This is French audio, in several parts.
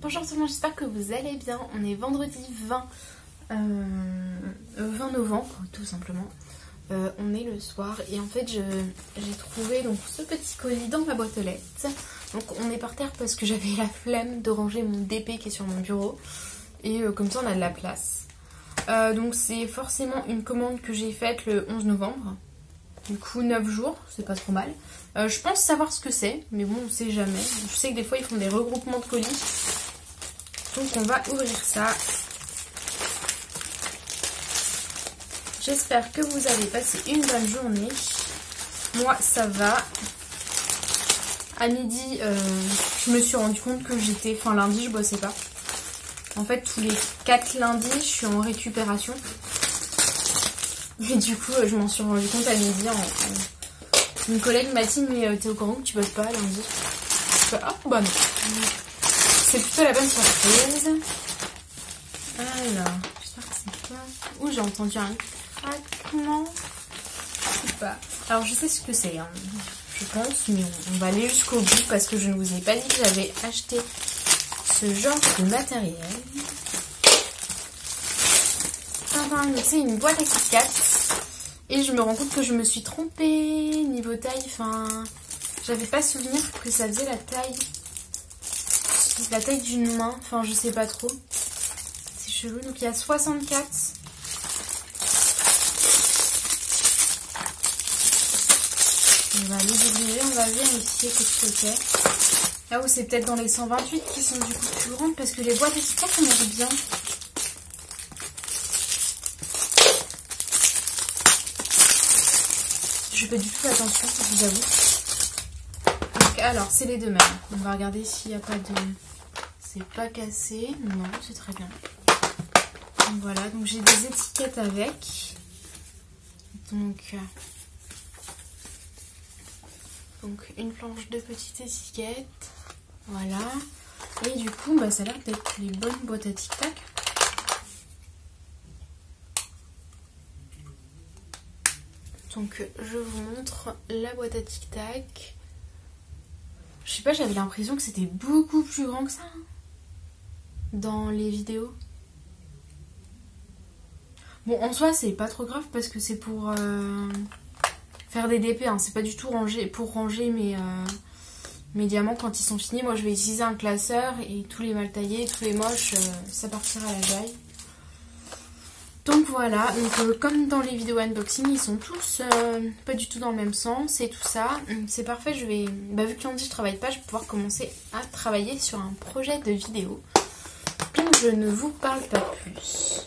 Bonjour tout le monde, j'espère que vous allez bien. On est vendredi 20 novembre, tout simplement. On est le soir et en fait j'ai trouvé donc ce petit colis dans ma boîte aux lettres. Donc on est par terre parce que j'avais la flemme de ranger mon DP qui est sur mon bureau. Et comme ça on a de la place. Donc c'est forcément une commande que j'ai faite le 11 novembre. Du coup 9 jours, c'est pas trop mal. Je pense savoir ce que c'est, mais bon on sait jamais. Je sais que des fois ils font des regroupements de colis. Donc on va ouvrir ça. J'espère que vous avez passé une bonne journée. Moi ça va. À midi, je me suis rendu compte que j'étais... Enfin lundi je bossais pas. En fait tous les 4 lundis je suis en récupération. Et du coup je m'en suis rendu compte à midi. Une collègue m'a dit mais t'es au courant que tu bosses pas lundi? Je fais, ah bah non. C'est plutôt la bonne surprise. Alors, j'espère que c'est quoi? Ouh, j'ai entendu un craquement. Je sais pas. Alors, je sais ce que c'est, hein, je pense, mais on va aller jusqu'au bout parce que je ne vous ai pas dit que j'avais acheté ce genre de matériel. Enfin, c'est une boîte à Kit Kat. Et je me rends compte que je me suis trompée niveau taille. Enfin, j'avais pas souvenir que ça faisait la taille d'une main, enfin je sais pas trop. C'est chelou, donc il y a 64. On va les ouvrir, on va vérifier qu'est-ce que c'est. Ah oui, c'est peut-être dans les 128 qui sont du coup plus grandes parce que les boîtes à Kit Kat on marche bien. Je fais du tout attention, je vous avoue. Donc alors, c'est les deux mêmes. On va regarder s'il n'y a pas de... C'est pas cassé. Non, c'est très bien. Donc voilà, donc j'ai des étiquettes avec. Donc une planche de petites étiquettes. Voilà. Et du coup, bah, ça a l'air d'être les bonnes boîtes à Tic Tac. Donc je vous montre la boîte à Tic Tac. Je sais pas, j'avais l'impression que c'était beaucoup plus grand que ça hein, dans les vidéos. Bon, en soi, c'est pas trop grave parce que c'est pour faire des DP. Hein. C'est pas du tout pour ranger mes diamants quand ils sont finis. Moi, je vais utiliser un classeur et tous les mal taillés, tous les moches, ça partira à la jaille. Donc voilà, donc, comme dans les vidéos unboxing, ils sont tous pas du tout dans le même sens et tout ça. C'est parfait, je vais, vu que lundi je travaille pas, je vais pouvoir commencer à travailler sur un projet de vidéo. Donc je ne vous parle pas plus,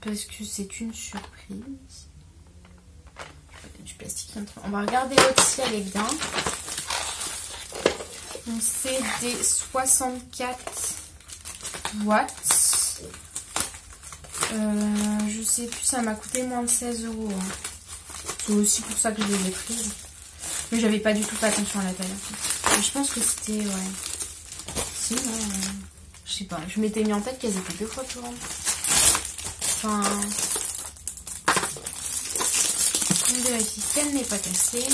parce que c'est une surprise. Du plastique. On va regarder l'autre si elle est bien. Donc c'est des 64 watts. Je sais plus, ça m'a coûté moins de 16 €. Hein. C'est aussi pour ça que je les ai prises. Mais j'avais pas du tout fait attention à la taille. En fait. Je pense que c'était, ouais. Si, je sais pas. Je m'étais mis en tête qu'elles étaient 2 fois plus grandes. Enfin. On vérifie qu'elle n'est pas cassée.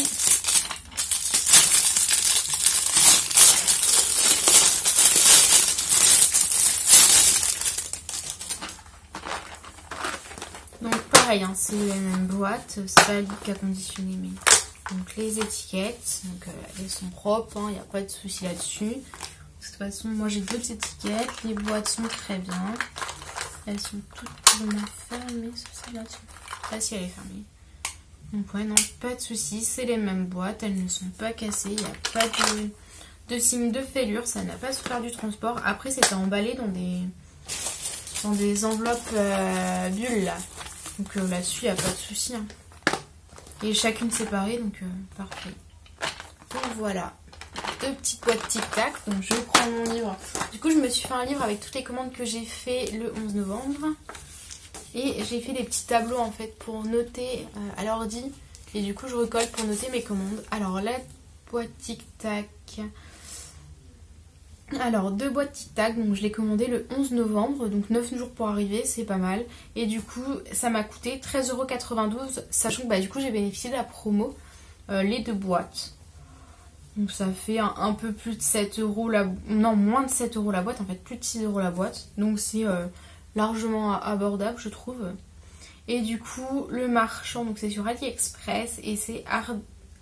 Pareil, hein, c'est la même boîte, c'est pas liquide qu'à conditionner, mais donc les étiquettes, donc elles sont propres, il n'y a pas de souci là-dessus. De toute façon, moi j'ai d'autres étiquettes, les boîtes sont très bien, elles sont toutes vraiment fermées, celle-là, là si elle est fermée. Donc ouais, non, pas de souci, c'est les mêmes boîtes, elles ne sont pas cassées, il n'y a pas de signe de fêlure, ça n'a pas souffert du transport. Après, c'était emballé dans des enveloppes bulles là. Donc là-dessus, il n'y a pas de souci. Hein. Et chacune séparée, donc parfait. Donc voilà, 2 petites boîtes Tic Tac. Donc je prends mon livre. Du coup, je me suis fait un livre avec toutes les commandes que j'ai fait le 11 novembre. Et j'ai fait des petits tableaux en fait pour noter à l'ordi. Et du coup, je recolle pour noter mes commandes. Alors la boîte Tic Tac... Alors, 2 boîtes Tic Tac, donc je l'ai commandé le 11 novembre, donc 9 jours pour arriver, c'est pas mal. Et du coup, ça m'a coûté 13,92 €, sachant que du coup j'ai bénéficié de la promo, les 2 boîtes. Donc ça fait un peu plus de 7 euros la... Non, moins de 7 euros la boîte, en fait plus de 6 euros la boîte. Donc c'est largement abordable je trouve. Et du coup le marchand, donc c'est sur AliExpress et c'est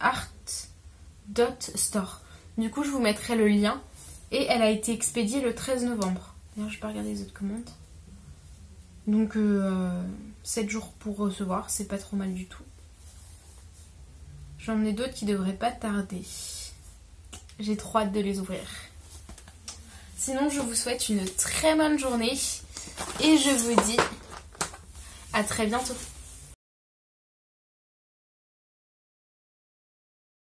art.store. Du coup je vous mettrai le lien. Et elle a été expédiée le 13 novembre. D'ailleurs je vais pas regarder les autres commandes. Donc 7 jours pour recevoir, c'est pas trop mal du tout. J'en ai d'autres qui devraient pas tarder. J'ai trop hâte de les ouvrir. Sinon, je vous souhaite une très bonne journée. Et je vous dis à très bientôt.